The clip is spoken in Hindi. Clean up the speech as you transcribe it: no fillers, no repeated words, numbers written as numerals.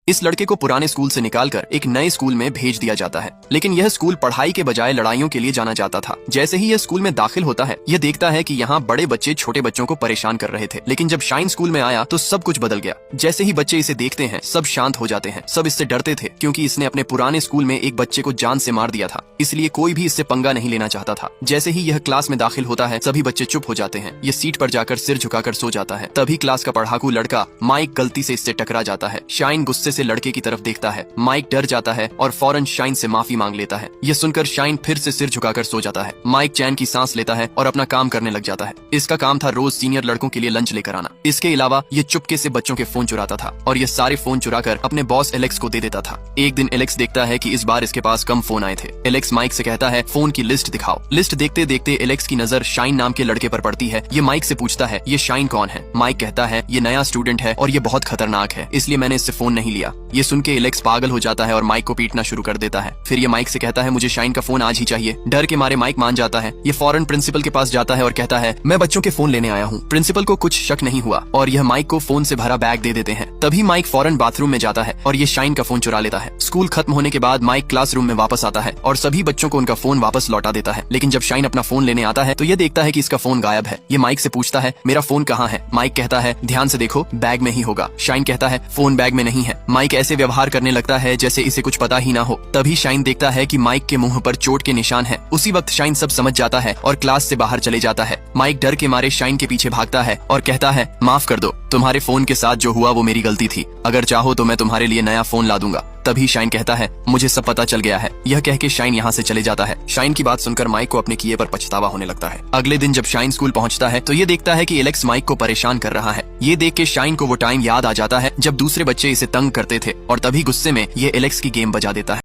इस लड़के को पुराने स्कूल से निकालकर एक नए स्कूल में भेज दिया जाता है, लेकिन यह स्कूल पढ़ाई के बजाय लड़ाइयों के लिए जाना जाता था। जैसे ही यह स्कूल में दाखिल होता है, यह देखता है कि यहाँ बड़े बच्चे छोटे बच्चों को परेशान कर रहे थे, लेकिन जब शाइन स्कूल में आया तो सब कुछ बदल गया। जैसे ही बच्चे इसे देखते हैं, सब शांत हो जाते हैं। सब इससे डरते थे क्योंकि इसने अपने पुराने स्कूल में एक बच्चे को जान से मार दिया था, इसलिए कोई भी इससे पंगा नहीं लेना चाहता था। जैसे ही यह क्लास में दाखिल होता है, सभी बच्चे चुप हो जाते हैं। ये सीट पर जाकर सिर झुकाकर सो जाता है। तभी क्लास का पढ़ाकू लड़का माइक गलती से इससे टकरा जाता है। शाइन गुस्से से लड़के की तरफ देखता है। माइक डर जाता है और फौरन शाइन से माफी मांग लेता है। यह सुनकर शाइन फिर से सिर झुकाकर सो जाता है। माइक चैन की सांस लेता है और अपना काम करने लग जाता है। इसका काम था रोज सीनियर लड़कों के लिए लंच लेकर आना। इसके अलावा ये चुपके से बच्चों के फोन चुराता था और ये सारे फोन चुराकर अपने बॉस एलेक्स को दे देता था। एक दिन एलेक्स देखता है कि इस बार इसके पास कम फोन आए थे। एलेक्स माइक से कहता है, फोन की लिस्ट दिखाओ। लिस्ट देखते देखते एलेक्स की नजर शाइन नाम के लड़के पर पड़ती है। ये माइक से पूछता है, ये शाइन कौन है? माइक कहता है, ये नया स्टूडेंट है और ये बहुत खतरनाक है, इसलिए मैंने इससे फोन नहीं लिया। ये सुन के एलेक्स पागल हो जाता है और माइक को पीटना शुरू कर देता है। फिर ये माइक से कहता है, मुझे शाइन का फोन आज ही चाहिए। डर के मारे माइक मान जाता है। ये फौरन प्रिंसिपल के पास जाता है और कहता है, मैं बच्चों के फोन लेने आया हूँ। प्रिंसिपल को कुछ शक नहीं हुआ और यह माइक को फोन से भरा बैग दे देते हैं। तभी माइक फौरन बाथरूम में जाता है और ये शाइन का फोन चुरा लेता है। स्कूल खत्म होने के बाद माइक क्लासरूम में वापस आता है और सभी बच्चों को उनका फोन वापस लौटा देता है। लेकिन जब शाइन अपना फोन लेने आता है तो ये देखता है कि इसका फोन गायब है। ये माइक से पूछता है, मेरा फोन कहाँ है? माइक कहता है, ध्यान से देखो, बैग में ही होगा। शाइन कहता है, फोन बैग में नहीं है। माइक ऐसे व्यवहार करने लगता है जैसे इसे कुछ पता ही ना हो। तभी शाइन देखता है कि माइक के मुंह पर चोट के निशान है। उसी वक्त शाइन सब समझ जाता है और क्लास से बाहर चले जाता है। माइक डर के मारे शाइन के पीछे भागता है और कहता है, माफ कर दो, तुम्हारे फोन के साथ जो हुआ वो मेरी गलती थी। अगर चाहो तो मैं तुम्हारे लिए नया फोन ला दूंगा। तभी शाइन कहता है, मुझे सब पता चल गया है। यह कह के शाइन यहाँ से चले जाता है। शाइन की बात सुनकर माइक को अपने किए पर पछतावा होने लगता है। अगले दिन जब शाइन स्कूल पहुँचता है तो ये देखता है कि एलेक्स माइक को परेशान कर रहा है। ये देख के शाइन को वो टाइम याद आ जाता है जब दूसरे बच्चे इसे तंग करते थे और तभी गुस्से में ये एलेक्स की गेम बजा देता है।